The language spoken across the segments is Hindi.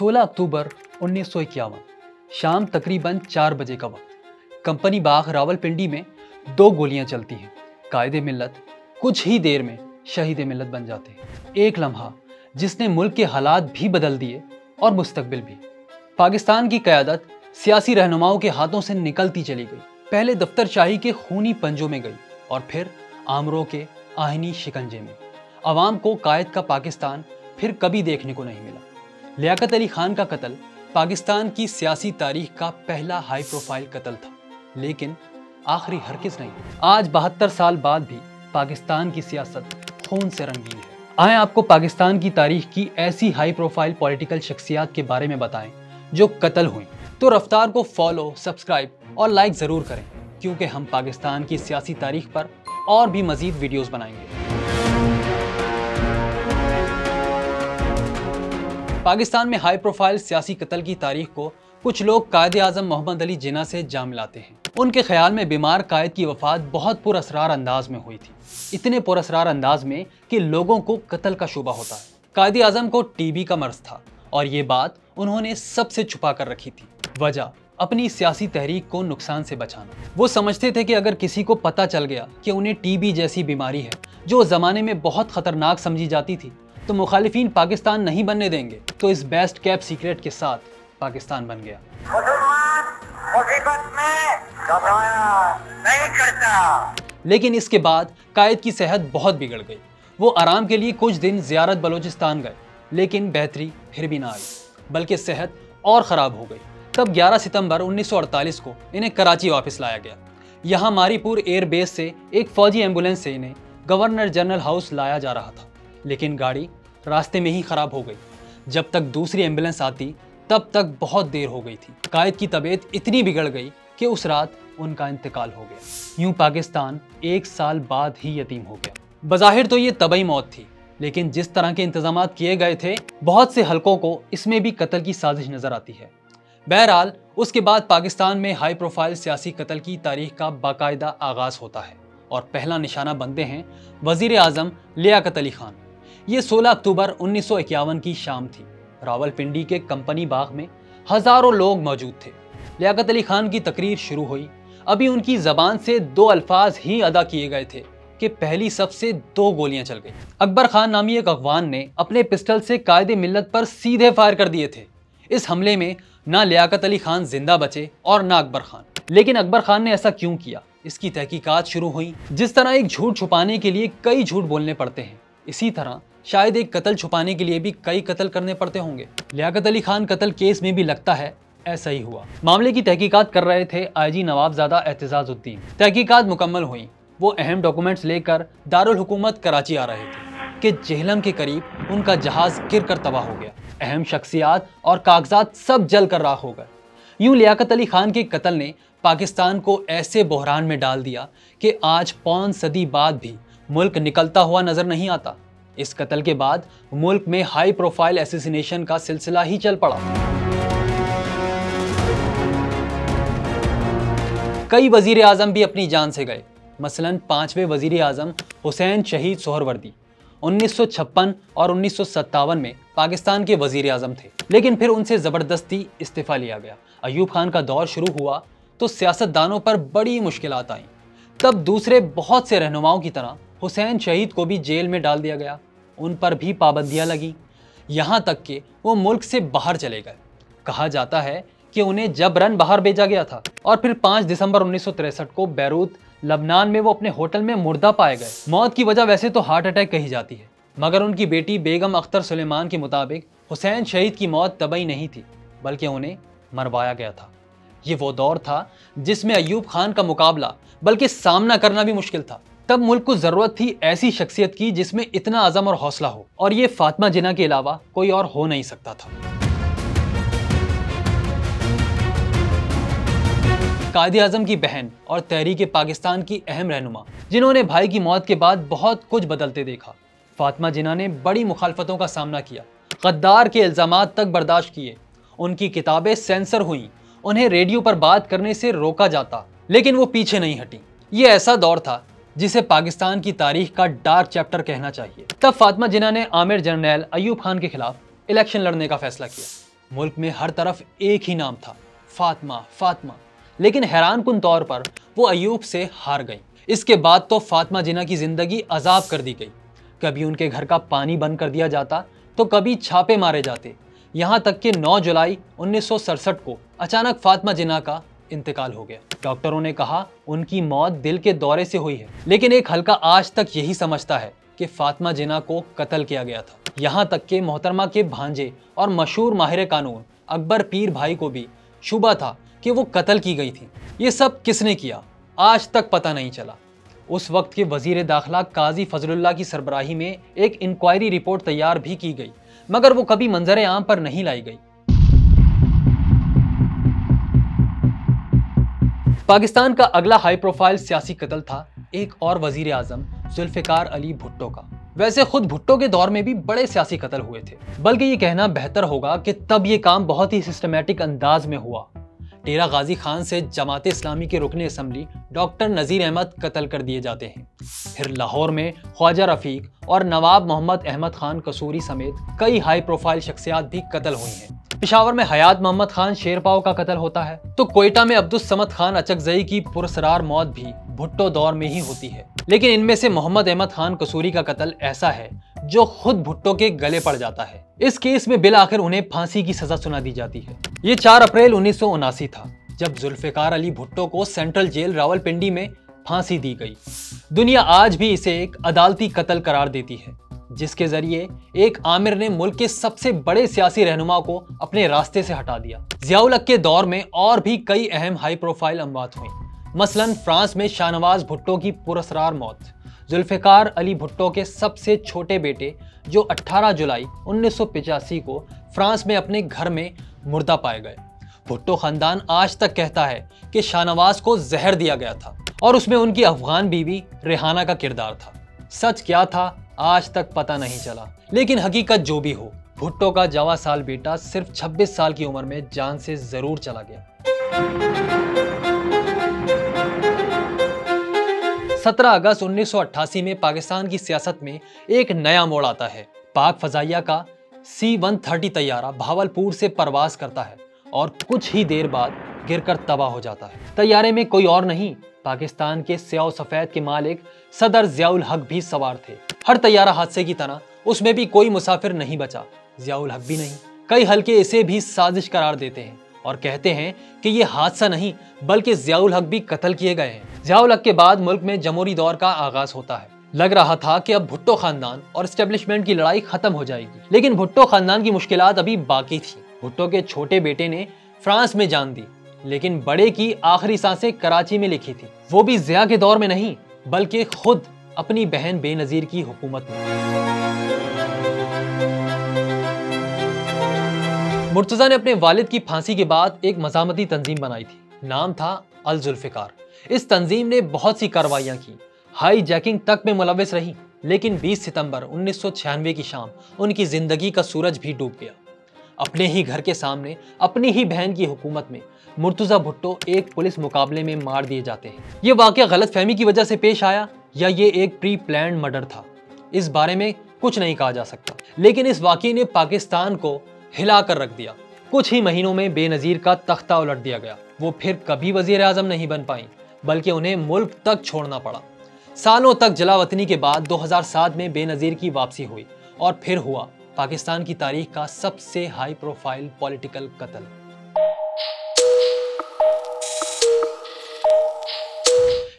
16 अक्टूबर 1951 शाम तकरीबन 4 बजे का वक्त कंपनी बाग रावलपिंडी में 2 गोलियां चलती हैं। कायदे मिल्लत कुछ ही देर में शहीद मिल्लत बन जाते हैं। एक लम्हा जिसने मुल्क के हालात भी बदल दिए और मुस्तकबिल भी। पाकिस्तान की क़यादत सियासी रहनुमाओं के हाथों से निकलती चली गई। पहले दफ्तरशाही के खूनी पंजों में गई और फिर आमरों के आहिनी शिकंजे में। अवाम को कायद का पाकिस्तान फिर कभी देखने को नहीं मिला। लियाकत अली खान का कत्ल पाकिस्तान की सियासी तारीख का पहला हाई प्रोफाइल कत्ल था, लेकिन आखिरी हरगिज़ नहीं। आज 72 साल बाद भी पाकिस्तान की सियासत खून से रंगीन है। आए आपको पाकिस्तान की तारीख की ऐसी हाई प्रोफाइल पॉलिटिकल शख्सियात के बारे में बताएं जो कत्ल हुई। तो रफ्तार को फॉलो, सब्सक्राइब और लाइक ज़रूर करें, क्योंकि हम पाकिस्तान की सियासी तारीख पर और भी मज़ीद वीडियोज़ बनाएंगे। पाकिस्तान में हाई प्रोफाइल सियासी कत्ल की तारीख को कुछ लोग कायदे आज़म मोहम्मद अली जिन्ना से जा मिलाते हैं। उनके ख्याल में बीमार कायद की वफात बहुत पुरअसरार अंदाज में हुई थी, इतने पुरअसरार अंदाज में कि लोगों को कत्ल का शुबा होता है। कायदे आज़म को टीबी का मर्ज था और ये बात उन्होंने सबसे छुपा कर रखी थी। वजह अपनी सियासी तहरीक को नुकसान से बचाना। वो समझते थे कि अगर किसी को पता चल गया कि उन्हें टीबी जैसी बीमारी है जो उस जमाने में बहुत खतरनाक समझी जाती थी, तो मुखालिफिन पाकिस्तान नहीं बनने देंगे। तो इस बेस्ट कैप सीक्रेट के साथ पाकिस्तान बन गया। नहीं करता। लेकिन इसके बाद कायद की सेहत बहुत बिगड़ गई। वो आराम के लिए कुछ दिन ज़ियारत बलोचिस्तान गए, लेकिन बेहतरी फिर भी ना आई, बल्कि सेहत और ख़राब हो गई। तब 11 सितंबर 1948 को इन्हें कराची वापस लाया गया। यहाँ मारीपुर एयरबेस से एक फ़ौजी एम्बुलेंस से इन्हें गवर्नर जनरल हाउस लाया जा रहा था, लेकिन गाड़ी रास्ते में ही ख़राब हो गई। जब तक दूसरी एम्बुलेंस आती तब तक बहुत देर हो गई थी। कायद की तबीयत इतनी बिगड़ गई कि उस रात उनका इंतकाल हो गया। यूं पाकिस्तान 1 साल बाद ही यतीम हो गया। बज़ाहिर तो ये तबई मौत थी, लेकिन जिस तरह के इंतजाम किए गए थे, बहुत से हलकों को इसमें भी कत्ल की साजिश नजर आती है। बहरहाल उसके बाद पाकिस्तान में हाई प्रोफाइल सियासी कत्ल की तारीख का बाकायदा आगाज होता है और पहला निशाना बनते हैं वजीर आज़म लियाकत अली खान। ये 16 अक्टूबर 1951 की शाम थी। रावलपिंडी के कंपनी बाग में हजारों लोग मौजूद थे। लियाकत अली खान की तकरीर शुरू हुई। अभी उनकी जबान से 2 अल्फाज ही अदा किए गए थे कि पहली सबसे 2 गोलियां चल गई। अकबर खान नामी एक अगवान ने अपने पिस्टल से कायदे मिल्लत पर सीधे फायर कर दिए थे। इस हमले में ना लियाकत अली खान जिंदा बचे और ना अकबर खान। लेकिन अकबर खान ने ऐसा क्यों किया, इसकी तहकीकात शुरू हुई। जिस तरह एक झूठ छुपाने के लिए कई झूठ बोलने पड़ते हैं, इसी तरह शायद एक कत्ल छुपाने के लिए भी कई कत्ल करने पड़ते होंगे। लियाकत अली खान कत्ल केस में भी लगता है ऐसा ही हुआ। मामले की तहकीकात कर रहे थे आईजी नवाबजादा एतजाजुद्दीन। तहकीकात मुकम्मल हुई। वो अहम डॉक्यूमेंट्स लेकर दारुल हुकूमत कराची आ रहे थे कि जेहलम के करीब उनका जहाज गिर कर तबाह हो गया। अहम शख्सियात और कागजात सब जल कर राख हो गए। यूं लियाकत अली खान के कत्ल ने पाकिस्तान को ऐसे बहरान में डाल दिया कि आज पौन सदी बाद भी मुल्क निकलता हुआ नजर नहीं आता। इस कत्ल के बाद मुल्क में हाई प्रोफाइल असैसिनेशन का सिलसिला ही चल पड़ा। कई वजीर आजम भी अपनी जान से गए। मसलन 5वें वजीर आजम हुसैन शहीद सोहरवर्दी 1956 और 1957 में पाकिस्तान के वजीर आजम थे, लेकिन फिर उनसे ज़बरदस्ती इस्तीफ़ा लिया गया। अयूब खान का दौर शुरू हुआ तो सियासतदानों पर बड़ी मुश्किलात आईं। तब दूसरे बहुत से रहनुमाओं की तरह हुसैन शहीद को भी जेल में डाल दिया गया। उन पर भी पाबंदियां लगी, यहाँ तक कि वो मुल्क से बाहर चले गए। कहा जाता है कि उन्हें जबरन बाहर भेजा गया था और फिर 5 दिसंबर 1963 को बैरूत लबनान में वो अपने होटल में मुर्दा पाए गए। मौत की वजह वैसे तो हार्ट अटैक कही जाती है, मगर उनकी बेटी बेगम अख्तर सुलेमान के मुताबिक हुसैन शहीद की मौत तबई नहीं थी, बल्कि उन्हें मरवाया गया था। ये वो दौर था जिसमें अयूब खान का मुकाबला बल्कि सामना करना भी मुश्किल था। तब मुल्क को जरूरत थी ऐसी शख्सियत की जिसमें इतना अज़म और हौसला हो, और ये फातिमा जिन्ना के अलावा कोई और हो नहीं सकता था। कायदे आज़म की बहन और तहरीक पाकिस्तान की अहम रहनुमा, जिन्होंने भाई की मौत के बाद बहुत कुछ बदलते देखा। फातिमा जिन्ना ने बड़ी मुखालफतों का सामना किया, गद्दार के इल्ज़ामात तक बर्दाश्त किए। उनकी किताबें सेंसर हुईं, उन्हें रेडियो पर बात करने से रोका जाता, लेकिन वो पीछे नहीं हटी। ये ऐसा दौर था जिसे पाकिस्तान की तारीख का डार्क चैप्टर कहना चाहिए। तब फातिमा जिन्ना ने आमिर जनरल अयूब खान के खिलाफ इलेक्शन लड़ने का फैसला किया। मुल्क में हर तरफ एक ही नाम था, फातिमा फातिमा। लेकिन हैरानकुन तौर पर वो अयूब से हार गई। इसके बाद तो फातिमा जिन्ना की जिंदगी अजाब कर दी गई। कभी उनके घर का पानी बंद कर दिया जाता तो कभी छापे मारे जाते। यहाँ तक कि 9 जुलाई 1967 को अचानक फातिमा जिन्ना का इंतकाल हो गया। डॉक्टरों ने कहा उनकी मौत दिल के दौरे से हुई है, लेकिन एक हल्का आज तक यही समझता है कि फातिमा जिन्ना को कत्ल किया गया था। यहाँ तक कि मोहतरमा के भांजे और मशहूर माहिर कानून अकबर पीर भाई को भी शुबा था कि वो कत्ल की गई थी। ये सब किसने किया आज तक पता नहीं चला। उस वक्त के वजीर दाखिला काजी फजलुल्लाह की सरबराही में एक इंक्वायरी रिपोर्ट तैयार भी की गई, मगर वो कभी मंजर आम पर नहीं लाई गई। पाकिस्तान का अगला हाई प्रोफाइल सियासी कत्ल था एक और वजीर आजम जुल्फिकार अली भुट्टो का। वैसे खुद भुट्टो के दौर में भी बड़े सियासी कत्ल हुए थे, बल्कि ये कहना बेहतर होगा कि तब ये काम बहुत ही सिस्टमैटिक अंदाज में हुआ। डेरा गाजी खान से जमात इस्लामी के रुकने असम्बली डॉक्टर नज़ीर अहमद कत्ल कर दिए जाते हैं। फिर लाहौर में ख्वाजा रफीक और नवाब मोहम्मद अहमद खान कसूरी समेत कई हाई प्रोफाइल शख्सियात भी कत्ल हुई हैं। पेशावर में हयात मोहम्मद खान शेरपाव का कत्ल होता है, तो कोयटा में अब्दुस समद खान अचकजई की पुरसरार मौत भी भुट्टो दौर में ही होती है। लेकिन इनमें से मोहम्मद अहमद खान कसूरी का कत्ल ऐसा है जो खुद भुट्टो के गले पड़ जाता है। इस केस में बिल आखिर उन्हें फांसी की सजा सुना दी जाती है। ये 4 अप्रैल 1979 था जब जुल्फिकार अली भुट्टो को सेंट्रल जेल रावलपिंडी में फांसी दी गई। दुनिया आज भी इसे एक अदालती कत्ल करार देती है, जिसके जरिए एक आमिर ने मुल्क के सबसे बड़े सियासी रहनुमा को अपने रास्ते से हटा दिया। जियाउल हक के दौर में और भी कई अहम हाई प्रोफाइल अमवात हुई। मसलन फ्रांस में शाहनवाज भुट्टो की पुरअसरार मौत, जुल्फिकार अली भुट्टो के सबसे छोटे बेटे जो 18 जुलाई 1985 को फ्रांस में अपने घर में मुर्दा पाए गए। भुट्टो खानदान आज तक कहता है कि शाहनवाज को जहर दिया गया था और उसमें उनकी अफगान बीवी रेहाना का किरदार था। सच क्या था आज तक पता नहीं चला, लेकिन हकीकत जो भी हो, भुट्टो का जवां साल बेटा सिर्फ 26 साल की उम्र में जान से जरूर चला गया। 17 अगस्त 1988 में पाकिस्तान की सियासत में एक नया मोड़ आता है। पाक फजाइया का C-130 तैयारा भावलपुर से परवाज करता है और कुछ ही देर बाद गिरकर तबाह हो जाता है। तैयारे में कोई और नहीं, पाकिस्तान के स्याह सफेद के मालिक सदर जियाउल हक भी सवार थे। हर तैयारा हादसे की तरह उसमें भी कोई मुसाफिर नहीं बचा, जियाउल हक भी नहीं। कई हल्के इसे भी साजिश करार देते हैं और कहते हैं कि ये हादसा नहीं बल्कि जियाउल हक भी कत्ल किए गए हैं। जियाउल हक के बाद मुल्क में जमहूरी दौर का आगाज होता है। लग रहा था कि अब भुट्टो खानदान और एस्टेब्लिशमेंट की लड़ाई खत्म हो जाएगी, लेकिन भुट्टो खानदान की मुश्किलात अभी बाकी थी। भुट्टो के छोटे बेटे ने फ्रांस में जान दी, लेकिन बड़े की आखिरी सांसें कराची में लिखी थी, वो भी जिया के दौर में नहीं बल्कि खुद अपनी बहन बेनजीर की हुकूमत में। मुर्तजा ने अपने वालिद की फांसी के बाद एक मज़ामती तंजीम बनाई थी, नाम था अल जुल्फिकार। इस तंजीम ने बहुत सी कार्रवाइयां की, हाई जैकिंग तक में मुलव्वस रही, लेकिन 20 सितंबर 1996 की शाम उनकी जिंदगी का सूरज भी डूब गया। अपने ही घर के सामने अपनी ही बहन की हुकूमत में मुर्तजा भुट्टो एक पुलिस मुकाबले में मार दिए जाते हैं। ये वाकया गलतफहमी की वजह से पेश आया या ये एक प्री प्लान्ड मर्डर था, इस बारे में कुछ नहीं कहा जा सकता, लेकिन इस वाकये ने पाकिस्तान को हिला कर रख दिया। कुछ ही महीनों में बेनजीर का तख्ता उलट दिया गया। वो फिर कभी वजीर आजम नहीं बन पाई, बल्कि उन्हें मुल्क तक छोड़ना पड़ा। सालों तक जलावतनी के बाद 2007 में बेनजीर की वापसी हुई और फिर हुआ पाकिस्तान की तारीख का सबसे हाई प्रोफाइल पॉलिटिकल कत्ल।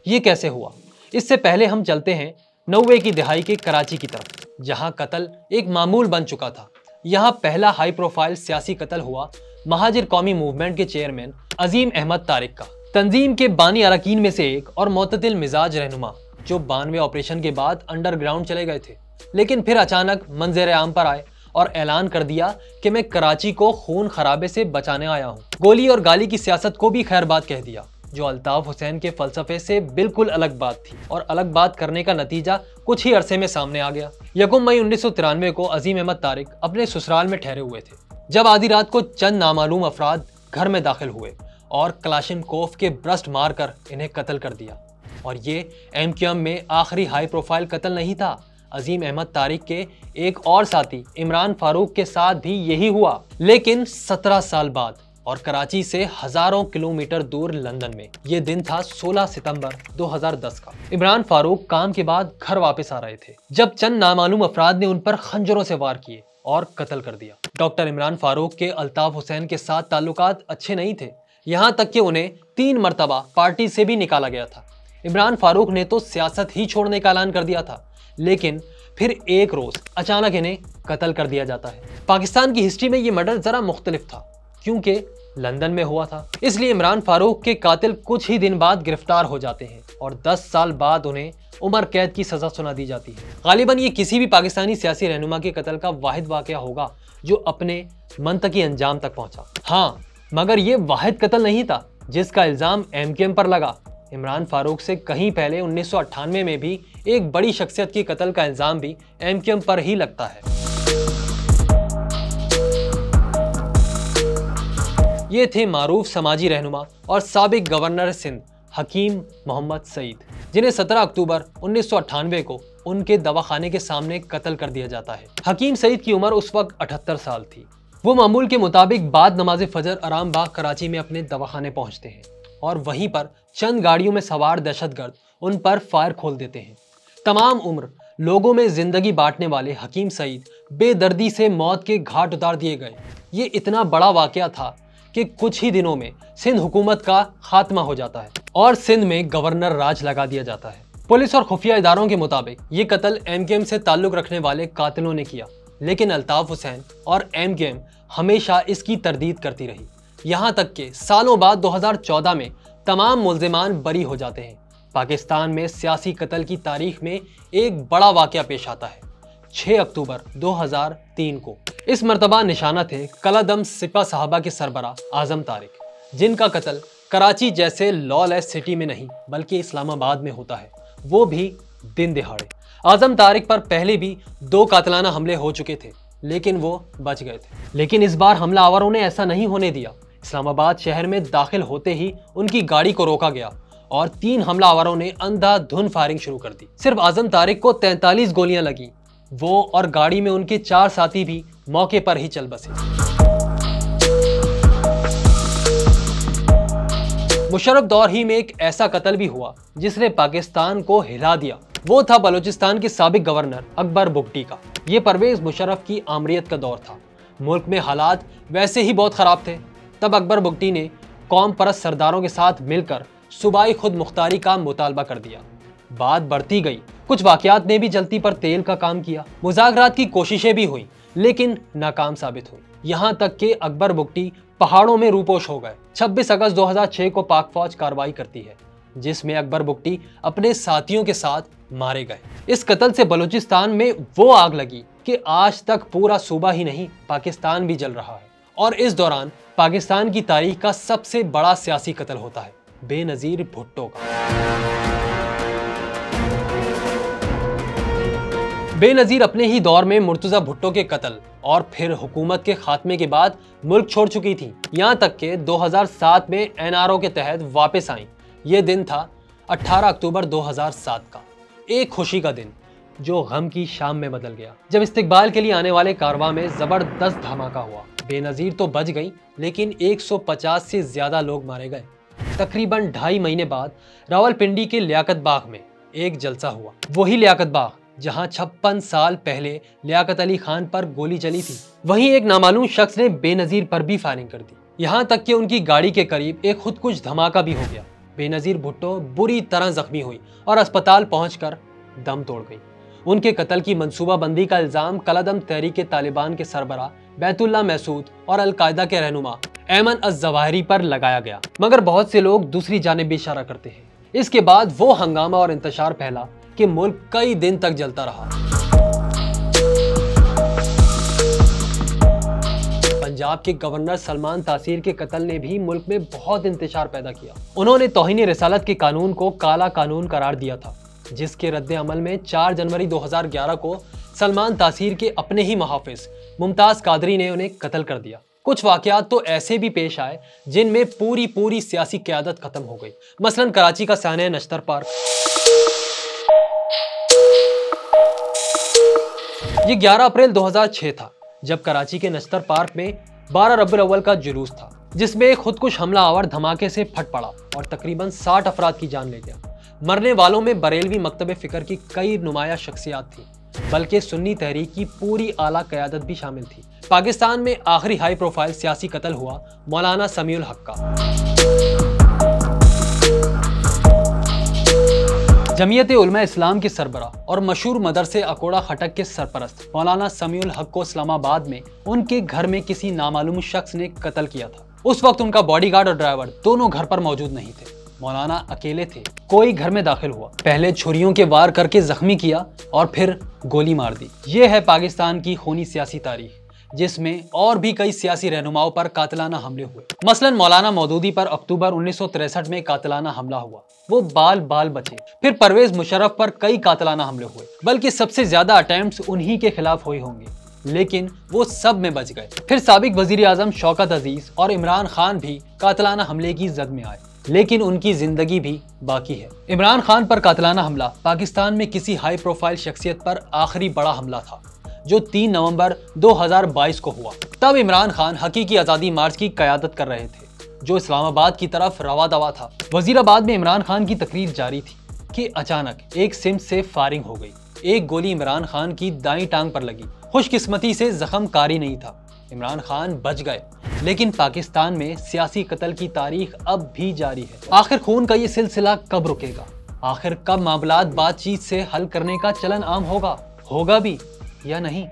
ये कैसे हुआ? इससे पहले हम चलते हैं 90 की दिहाई के कराची की तरफ, जहां कत्ल एक मामूल बन चुका था। यहाँ पहला हाई प्रोफाइल सियासी कत्ल हुआ महाजिर कौमी मूवमेंट के चेयरमैन अजीम अहमद तारिक का, तंजीम के बानी अरकान में से एक और मोतदिल मिजाज रहनुमा, जो 92 ऑपरेशन के बाद अंडरग्राउंड चले गए थे, लेकिन फिर अचानक मंजर आम पर आए और ऐलान कर दिया कि मैं कराची को खून खराबे से बचाने आया हूँ। गोली और गाली की सियासत को भी खैर बात कह दिया, जो अल्ताफ हुसैन के फलसफे से बिल्कुल अलग बात थी, और अलग बात करने का नतीजा कुछ ही अरसे में सामने आ गया। 1 मई 1993 को अजीम अहमद तारिक अपने ससुराल में ठहरे हुए थे, जब आधी रात को चंद नामालूम अफराद घर में दाखिल हुए और क्लाशिनकोफ के ब्रस्ट मारकर इन्हें कत्ल कर दिया। और ये MQM में आखिरी हाई प्रोफाइल कत्ल नहीं था। अजीम अहमद तारिक के एक और साथी इमरान फारूक के साथ भी यही हुआ, लेकिन 17 साल बाद और कराची से हजारों किलोमीटर दूर लंदन में। ये दिन था 16 सितंबर 2010 का। इमरान फारूक काम के बाद घर वापस आ रहे थे जब चंद नामालूम अफराद ने उन पर खंजरों से वार किए और कत्ल कर दिया। डॉक्टर इमरान फारूक के अल्ताफ हुसैन के साथ ताल्लुकात अच्छे नहीं थे, यहाँ तक कि उन्हें 3 मरतबा पार्टी से भी निकाला गया था। इमरान फारूक ने तो सियासत ही छोड़ने का ऐलान कर दिया था, लेकिन फिर एक रोज अचानक इन्हें कत्ल कर दिया जाता है। पाकिस्तान की हिस्ट्री में ये मर्डर जरा मुख्तलिफ था, क्योंकि लंदन में हुआ था, इसलिए इमरान फारूक के कातिल कुछ ही दिन बाद गिरफ्तार हो जाते हैं और 10 साल बाद उन्हें उम्र कैद की सजा सुना दी जाती है। गालिबन ये किसी भी पाकिस्तानी सियासी रहनुमा के कत्ल का वाहिद वाकया होगा जो अपने मंतकी अंजाम तक पहुंचा। हाँ, मगर ये वाहिद कत्ल नहीं था जिसका इल्जाम MKM पर लगा। इमरान फारूक से कहीं पहले 1998 में भी एक बड़ी शख्सियत की कत्ल का इल्जाम भी MKM पर ही लगता है। ये थे मारूफ समाजी रहनुमा और साबिक गवर्नर सिंध हकीम मोहम्मद सईद, जिन्हें 17 अक्टूबर 1998 को उनके दवाखाने के सामने कत्ल कर दिया जाता है। हकीम सईद की उम्र उस वक्त 78 साल थी। वो मामूल के मुताबिक बाद नमाज फजर आराम बाग कराची में अपने दवाखाने पहुंचते हैं और वहीं पर चंद गाड़ियों में सवार दहशतगर्द उन पर फायर खोल देते हैं। तमाम उम्र लोगों में जिंदगी बांटने वाले हकीम सईद बेदर्दी से मौत के घाट उतार दिए गए। ये इतना बड़ा वाकया था कि कुछ ही दिनों में सिंध हुकूमत का खात्मा हो जाता है और सिंध में गवर्नर राज लगा दिया जाता है। पुलिस और खुफिया इदारों के मुताबिक ये कत्ल MKM से ताल्लुक रखने वाले कातिलों ने किया, लेकिन अल्ताफ हुसैन और MKM हमेशा इसकी तरदीद करती रही। यहाँ तक कि सालों बाद 2014 में तमाम मुल्जिमान बरी हो जाते हैं। पाकिस्तान में सियासी कत्ल की तारीख में एक बड़ा वाकया पेश आता है 6 अक्टूबर 2003 को। इस मर्तबा निशाना थे कलादम सिपा साहबा के सरबरा आजम तारिक, जिनका कत्ल कराची जैसे लॉलेस सिटी में नहीं बल्कि इस्लामाबाद में होता है, वो भी दिन दिहाड़े। आजम तारिक पर पहले भी 2 कातिलाना हमले हो चुके थे, लेकिन वो बच गए थे। लेकिन इस बार हमलावरों ने ऐसा नहीं होने दिया। इस्लामाबाद शहर में दाखिल होते ही उनकी गाड़ी को रोका गया और 3 हमलावरों ने अंधाधुंध फायरिंग शुरू कर दी। सिर्फ आजम तारिक को 43 गोलियां लगी। वो और गाड़ी में उनके 4 साथी भी मौके पर ही चल बसे। मुशर्रफ दौर ही में एक ऐसा कत्ल भी हुआ जिसने पाकिस्तान को हिला दिया। वो था बलूचिस्तान के साबिक गवर्नर अकबर बुगटी का। ये परवेज मुशर्रफ की आमरीत का दौर था। मुल्क में हालात वैसे ही बहुत खराब थे। तब अकबर बुगटी ने कौम परस्त सरदारों के साथ मिलकर सूबाई खुद मुख्तारी का मुतालबा कर दिया। बात बढ़ती गई, कुछ वाकयात ने भी जलती पर तेल का काम किया। मुज़ाकरात की कोशिशें भी हुई, लेकिन नाकाम साबित हुई। यहाँ तक कि अकबर बुगटी पहाड़ों में रूपोश हो गए। 26 अगस्त 2006 को पाक फौज कार्रवाई करती है, जिसमें अकबर बुगटी अपने साथियों के साथ मारे गए। इस कत्ल से बलूचिस्तान में वो आग लगी कि आज तक पूरा सूबा ही नहीं पाकिस्तान भी जल रहा है। और इस दौरान पाकिस्तान की तारीख का सबसे बड़ा सियासी कत्ल होता है बेनजीर भुट्टो का। बेनजीर अपने ही दौर में मुर्तजा भुट्टो के कत्ल और फिर हुकूमत के खात्मे के बाद मुल्क छोड़ चुकी थी। यहाँ तक कि 2007 में NRO के तहत वापस आई। ये दिन था 18 अक्टूबर 2007 का, एक खुशी का दिन जो गम की शाम में बदल गया, जब इस्तिकबाल के लिए आने वाले कारवां में जबरदस्त धमाका हुआ। बेनजीर तो बच गई, लेकिन 150 से ज्यादा लोग मारे गए। तकरीबन 2.5 महीने बाद रावलपिंडी के लियाकत बाग में एक जलसा हुआ। वही लियाकत बाग जहां 56 साल पहले लियाकत अली खान पर गोली चली थी। वहीं एक नामालूम शख्स ने बेनजीर पर भी फायरिंग कर दी। यहाँ तक कि उनकी गाड़ी के करीब एक खुदकुश धमाका भी हो गया। बेनजीर भुट्टो बुरी तरह जख्मी हुई और अस्पताल पहुंचकर दम तोड़ गई। उनके कत्ल की मंसूबाबंदी का इल्जाम कलादम तहरीक तालिबान के सरबरा बैतुल्ला महसूद और अलकायदा के रहनुमा ऐमन अज़-ज़वाहिरी पर लगाया गया। मगर बहुत से लोग दूसरी जानिब भी इशारा करते हैं। इसके बाद वो हंगामा और इंतशार फैला कि मुल्क कई दिन तक जलता रहा। पंजाब के गवर्नर सलमान तासीर के कत्ल ने भी मुल्क में बहुत इंतशार पैदा किया। उन्होंने तौहीन रिसालत के कानून को काला कानून करार दिया था, जिसके रद्द अमल में 4 जनवरी 2011 को सलमान तासीर के अपने ही मुहाफिज मुमताज कादरी ने उन्हें कत्ल कर दिया। कुछ वाकयात तो ऐसे भी पेश आए जिनमें पूरी सियासी क़यादत खत्म हो गई। मसलन कराची का साने नश्तर पार्क, ये 11 अप्रैल 2006 था, जब कराची के नश्तर पार्क में 12 रबीउल अव्वल का जुलूस था, जिसमें एक खुदकुश हमलावर धमाके से फट पड़ा और तकरीबन 60 अफराद की जान ले गया। मरने वालों में बरेलवी मकतब फिक्र की कई नुमाया शख्सियात थी, बल्कि सुन्नी तहरीक की पूरी आला क़यादत भी शामिल थी। पाकिस्तान में आखिरी हाई प्रोफाइल सियासी कत्ल हुआ मौलाना समीउल हक का। जमीयत उलमा इस्लाम के सरबरा और मशहूर मदरसे अकोड़ा खटक के सरपरस्त मौलाना समीउल हक को इस्लामाबाद में उनके घर में किसी नामालूम शख्स ने कत्ल किया था। उस वक्त उनका बॉडीगार्ड और ड्राइवर दोनों घर पर मौजूद नहीं थे। मौलाना अकेले थे। कोई घर में दाखिल हुआ, पहले छुरियों के वार करके जख्मी किया और फिर गोली मार दी। ये है पाकिस्तान की खूनी सियासी तारीख, जिसमें और भी कई सियासी रहनुमाओं पर कातिलाना हमले हुए। मसलन मौलाना मौदूदी पर अक्टूबर 1963 में कातिलाना हमला हुआ, वो बाल बाल बचे। फिर परवेज मुशर्रफ पर कई कातिलाना हमले हुए, बल्कि सबसे ज्यादा अटेम्प्ट्स उन्हीं के खिलाफ हुए होंगे, लेकिन वो सब में बच गए। फिर साबिक वजीर आजम शौकत अजीज और इमरान खान भी कातिलाना हमले की जद में आए, लेकिन उनकी जिंदगी भी बाकी है। इमरान खान पर कातिलाना हमला पाकिस्तान में किसी हाई प्रोफाइल शख्सियत पर आखिरी बड़ा हमला था, जो 3 नवंबर 2022 को हुआ। तब इमरान खान हकीकी आज़ादी मार्च की क़यादत कर रहे थे, जो इस्लामाबाद की तरफ रवा दवा था। वजीराबाद में इमरान खान की तकरीर जारी थी कि अचानक एक सिम से फायरिंग हो गई। एक गोली इमरान खान की दाईं टांग पर लगी। खुशकिस्मती से जख्म कारी नहीं था, इमरान खान बच गए। लेकिन पाकिस्तान में सियासी कत्ल की तारीख अब भी जारी है। आखिर खून का ये सिलसिला कब रुकेगा? आखिर कब मामलात बातचीत से हल करने का चलन आम होगा भी या नहीं?